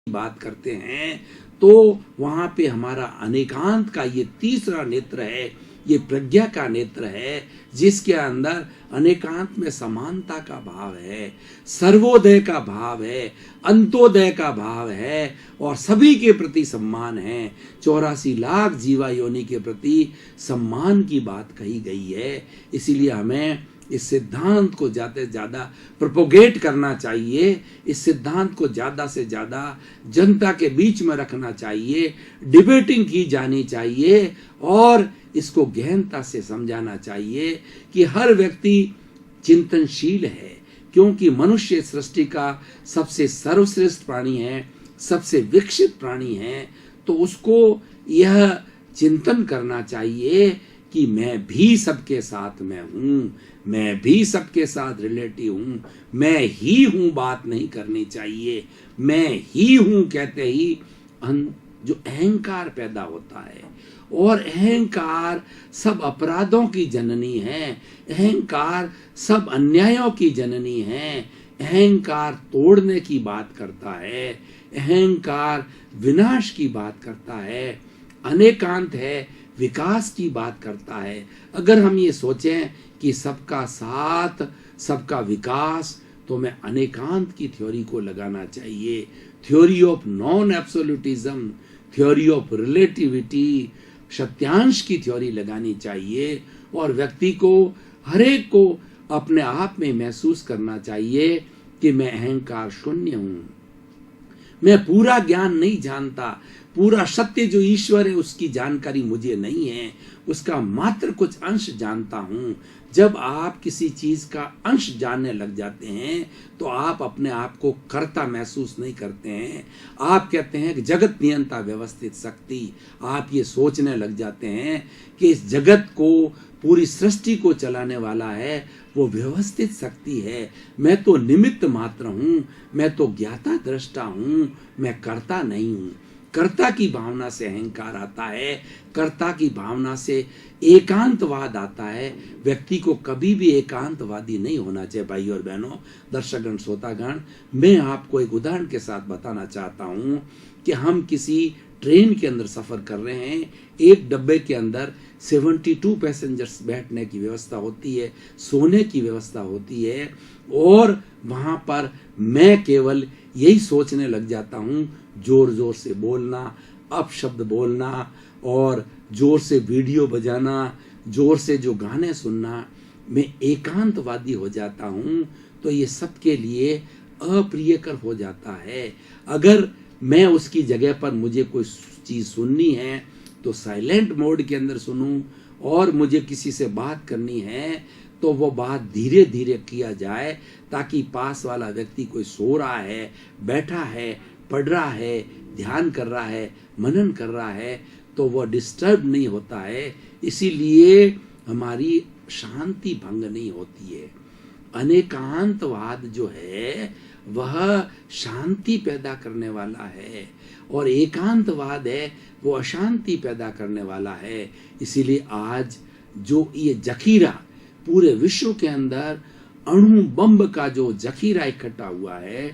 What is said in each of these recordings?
बात करते हैं तो वहां पे हमारा अनेकांत का ये तीसरा नेत्र है, ये प्रज्ञा का नेत्र है, जिसके अंदर अनेकांत में समानता का भाव है, सर्वोदय का भाव है, अंत्योदय का भाव है और सभी के प्रति सम्मान है। 84 लाख जीवा योनि के प्रति सम्मान की बात कही गई है। इसीलिए हमें इस सिद्धांत को ज़्यादा से ज़्यादा प्रोपोगेट करना चाहिए, इस सिद्धांत को ज़्यादा से ज़्यादा जनता के बीच में रखना चाहिए, डिबेटिंग की जानी चाहिए और इसको गहनता से समझाना चाहिए कि हर व्यक्ति चिंतनशील है, क्योंकि मनुष्य सृष्टि का सबसे सर्वश्रेष्ठ प्राणी है, सबसे विकसित प्राणी है। तो उसको यह चिंतन करना चाहिए कि मैं भी सबके साथ में हूँ, मैं भी सबके साथ रिलेटिव हूँ, मैं ही हूँ बात नहीं करनी चाहिए। मैं ही हूँ कहते ही जो अहंकार पैदा होता है, और अहंकार सब अपराधों की जननी है, अहंकार सब अन्यायों की जननी है, अहंकार तोड़ने की बात करता है, अहंकार विनाश की बात करता है, अनेकांत है विकास की बात करता है। अगर हम ये सोचें कि सबका साथ सबका विकास, तो मैं अनेकांत की थ्योरी को लगाना चाहिए, theory of non absolutism, theory of relativity, Satyansh की थ्योरी लगानी चाहिए और व्यक्ति को, हर एक को अपने आप में महसूस करना चाहिए कि मैं अहंकार शून्य हूँ, मैं पूरा ज्ञान नहीं जानता, पूरा सत्य जो ईश्वर है उसकी जानकारी मुझे नहीं है, उसका मात्र कुछ अंश जानता हूँ। जब आप किसी चीज का अंश जानने लग जाते हैं तो आप अपने आप को कर्ता महसूस नहीं करते हैं। आप कहते हैं कि जगत नियंता व्यवस्थित शक्ति, आप ये सोचने लग जाते हैं कि इस जगत को, पूरी सृष्टि को चलाने वाला है वो व्यवस्थित शक्ति है, मैं तो निमित्त मात्र हूँ, मैं तो ज्ञाता दृष्टा हूँ, मैं कर्ता नहीं हूँ। कर्ता की भावना से अहंकार आता है, कर्ता की भावना से एकांतवाद आता है। व्यक्ति को कभी भी एकांतवादी नहीं होना चाहिए। भाई और बहनों, दर्शकगण, श्रोतागण, मैं आपको एक उदाहरण के साथ बताना चाहता हूँ कि हम किसी ट्रेन के अंदर सफर कर रहे हैं, एक डब्बे के अंदर 72 पैसेंजर्स बैठने की व्यवस्था होती है, सोने की व्यवस्था होती है, और वहां पर मैं केवल यही सोचने लग जाता हूँ, जोर जोर से बोलना, अपशब्द बोलना और जोर से वीडियो बजाना, जोर से जो गाने सुनना, मैं एकांतवादी हो जाता हूँ। तो ये सबके लिए अप्रियकर हो जाता है। अगर मैं उसकी जगह पर मुझे कोई चीज़ सुननी है तो साइलेंट मोड के अंदर सुनूं, और मुझे किसी से बात करनी है तो वो बात धीरे धीरे किया जाए, ताकि पास वाला व्यक्ति कोई सो रहा है, बैठा है, पढ़ रहा है, ध्यान कर रहा है, मनन कर रहा है, तो वो डिस्टर्ब नहीं होता है। इसीलिए हमारी शांति भंग नहीं होती है। अनेकांतवाद जो है वह शांति पैदा करने वाला है, और एकांतवाद है वो अशांति पैदा करने वाला है। इसीलिए आज जो ये जखीरा पूरे विश्व के अंदर अणु बम का जो जखीरा इकट्ठा हुआ है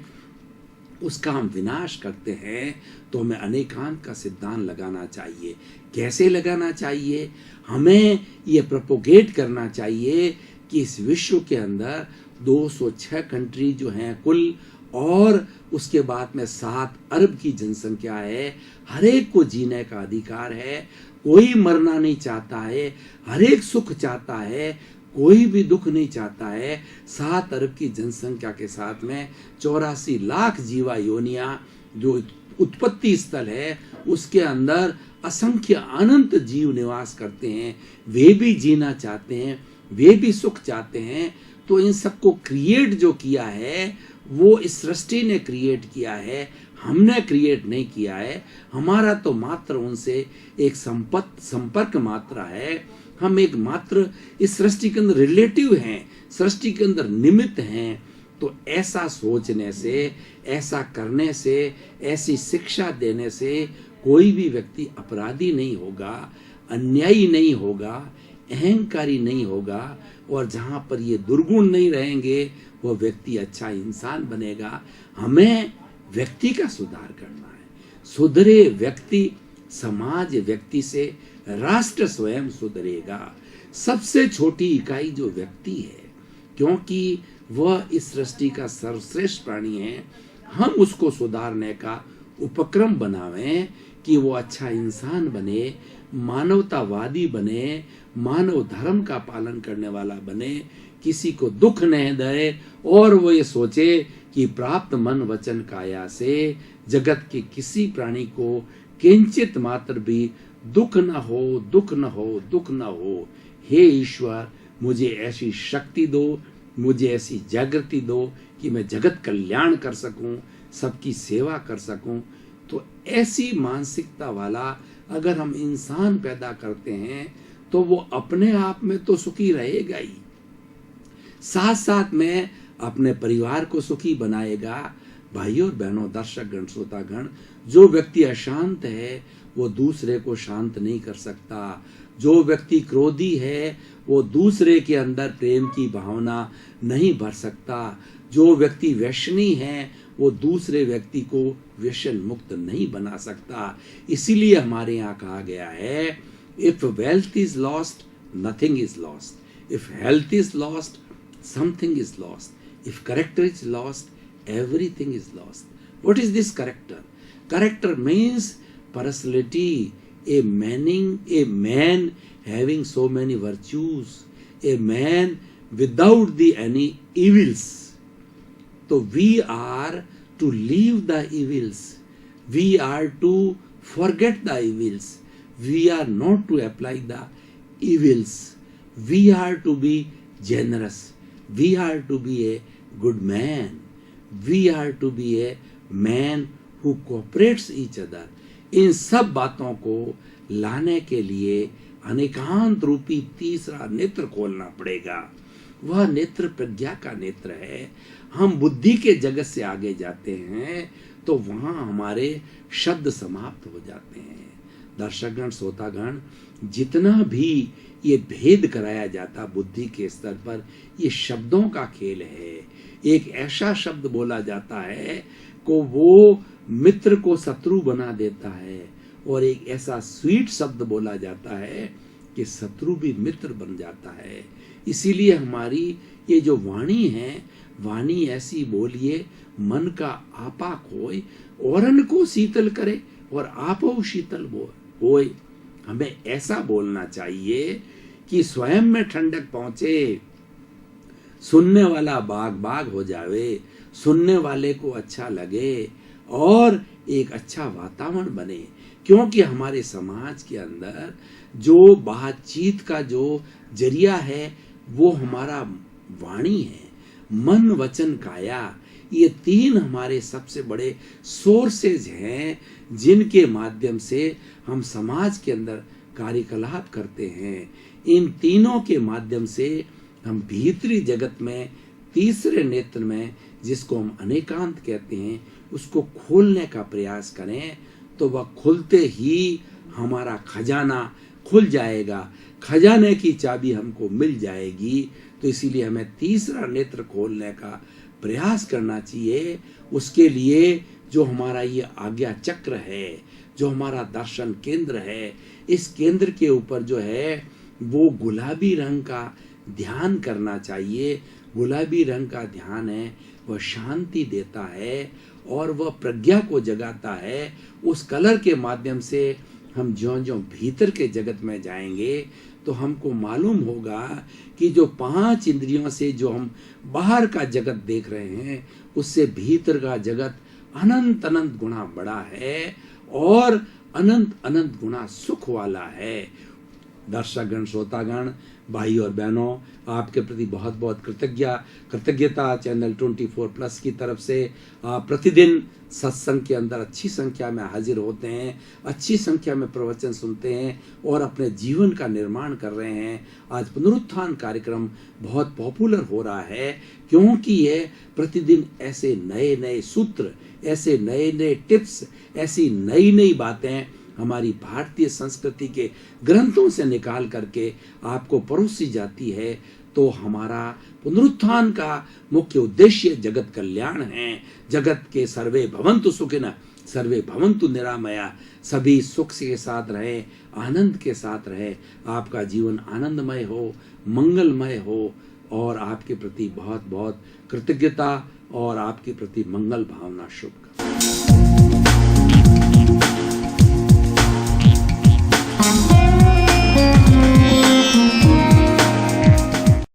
उसका हम विनाश करते हैं, तो हमें अनेकांत का सिद्धांत लगाना चाहिए। कैसे लगाना चाहिए? हमें ये प्रोपोगेट करना चाहिए कि इस विश्व के अंदर 206 कंट्री जो हैं कुल, और उसके बाद में 7 अरब की जनसंख्या है। हर एक को जीने का अधिकार है, कोई मरना नहीं चाहता है, हर एक सुख चाहता है, कोई भी दुख नहीं चाहता है। 7 अरब की जनसंख्या के साथ में 84 लाख जीवा योनिया जो उत्पत्ति स्थल है, उसके अंदर असंख्य अनंत जीव निवास करते हैं। वे भी जीना चाहते हैं, वे भी सुख चाहते हैं। तो इन सबको क्रिएट जो किया है वो इस सृष्टि ने क्रिएट किया है, हमने क्रिएट नहीं किया है। हमारा तो मात्र उनसे एक संपर्क मात्र है। हम एक मात्र इस सृष्टि के अंदर रिलेटिव हैं, सृष्टि के अंदर निमित्त हैं। तो ऐसा सोचने से, ऐसा करने से, ऐसी शिक्षा देने से कोई भी व्यक्ति अपराधी नहीं होगा, अन्यायी नहीं होगा, अहंकारी नहीं होगा, और जहाँ पर ये दुर्गुण नहीं रहेंगे वो व्यक्ति अच्छा इंसान बनेगा। हमें व्यक्ति का सुधार करना है। सुधरे व्यक्ति, समाज व्यक्ति से राष्ट्र स्वयं सुधरेगा। सबसे छोटी इकाई जो व्यक्ति है, क्योंकि वह इस सृष्टि का सर्वश्रेष्ठ प्राणी है, हम उसको सुधारने का उपक्रम बनावें कि वो अच्छा इंसान बने, मानवतावादी बने, मानव धर्म का पालन करने वाला बने, किसी को दुख नहीं दे, और वो ये सोचे कि प्राप्त मन वचन काया से जगत के किसी प्राणी को किंचित मात्र भी दुख न हो, दुख न हो, दुख न हो। हे ईश्वर, मुझे ऐसी शक्ति दो, मुझे ऐसी जागृति दो कि मैं जगत कल्याण कर सकूं, सबकी सेवा कर सकूं। तो ऐसी मानसिकता वाला अगर हम इंसान पैदा करते हैं तो वो अपने आप में तो सुखी रहेगा ही, साथ साथ में अपने परिवार को सुखी बनाएगा। भाइयों और बहनों, दर्शक गण, श्रोतागण, जो व्यक्ति अशांत है वो दूसरे को शांत नहीं कर सकता। जो व्यक्ति क्रोधी है वो दूसरे के अंदर प्रेम की भावना नहीं भर सकता। जो व्यक्ति व्यसनी है वो दूसरे व्यक्ति को व्यसन मुक्त नहीं बना सकता। इसीलिए हमारे यहाँ कहा गया है, if wealth is lost nothing is lost, if health is lost something is lost, if character is lost everything is lost. What is this character? Character means personality, a man having so many virtues, a man without the any evils. So we are to leave the evils, we are to forget the evils, we are not to apply the evils, we are to be generous, we are to be a good man, we are to be a man who cooperates each other. इन सब बातों को लाने के लिए अनेकांत रूपी तीसरा नेत्र खोलना पड़ेगा। वह नेत्र प्रज्ञा का नेत्र है। हम बुद्धि के जगत से आगे जाते हैं तो वहां हमारे शब्द समाप्त हो जाते हैं। दर्शकगण, श्रोतागण, जितना भी ये भेद कराया जाता बुद्धि के स्तर पर, ये शब्दों का खेल है। एक ऐसा शब्द बोला जाता है को वो मित्र को शत्रु बना देता है, और एक ऐसा स्वीट शब्द बोला जाता है कि शत्रु भी मित्र बन जाता है। इसीलिए हमारी ये जो वाणी है, वाणी ऐसी बोलिए मन का आपा खोए, औरन को शीतल करे और आपो शीतल होए। हमें ऐसा बोलना चाहिए कि स्वयं में ठंडक पहुंचे, सुनने वाला बाग बाग हो जावे, सुनने वाले को अच्छा लगे और एक अच्छा वातावरण बने। क्योंकि हमारे समाज के अंदर जो बातचीत का जो जरिया है वो हमारा वाणी है। मन वचन काया, ये तीन हमारे सबसे बड़े सोर्सेज हैं जिनके माध्यम से हम समाज के अंदर कार्यकलाप करते हैं। इन तीनों के माध्यम से हम भीतरी जगत में तीसरे नेत्र में, जिसको हम अनेकांत कहते हैं, उसको खोलने का प्रयास करें तो वह खुलते ही हमारा खजाना खुल जाएगा, खजाने की चाबी हमको मिल जाएगी। तो इसीलिए हमें तीसरा नेत्र खोलने का प्रयास करना चाहिए। उसके लिए जो हमारा ये आज्ञा चक्र है, जो हमारा दर्शन केंद्र है, इस केंद्र के ऊपर जो है वो गुलाबी रंग का ध्यान करना चाहिए। गुलाबी रंग का ध्यान है, वह शांति देता है और वह प्रज्ञा को जगाता है। उस कलर के माध्यम से हम ज्यों-ज्यों भीतर के जगत में जाएंगे तो हमको मालूम होगा कि जो 5 इंद्रियों से जो हम बाहर का जगत देख रहे हैं, उससे भीतर का जगत अनंत अनंत गुना बड़ा है और अनंत अनंत गुना सुख वाला है। दर्शकगण, श्रोतागण, भाई और बहनों, आपके प्रति बहुत बहुत कृतज्ञता चैनल 24+ की तरफ से। आप प्रतिदिन सत्संग के अंदर अच्छी संख्या में हाजिर होते हैं, अच्छी संख्या में प्रवचन सुनते हैं और अपने जीवन का निर्माण कर रहे हैं। आज पुनरुत्थान कार्यक्रम बहुत पॉपुलर हो रहा है क्योंकि ये प्रतिदिन ऐसे नए नए सूत्र, ऐसे नए नए टिप्स, ऐसी नई नई बातें हमारी भारतीय संस्कृति के ग्रंथों से निकाल करके आपको परोसी जाती है। तो हमारा पुनरुत्थान का मुख्य उद्देश्य जगत कल्याण है। जगत के सर्वे भवन्तु सुखिनः सर्वे भवन्तु निरामया, सभी सुख के साथ रहे, आनंद के साथ रहे, आपका जीवन आनंदमय हो, मंगलमय हो, और आपके प्रति बहुत बहुत कृतज्ञता और आपके प्रति मंगल भावना शुभ।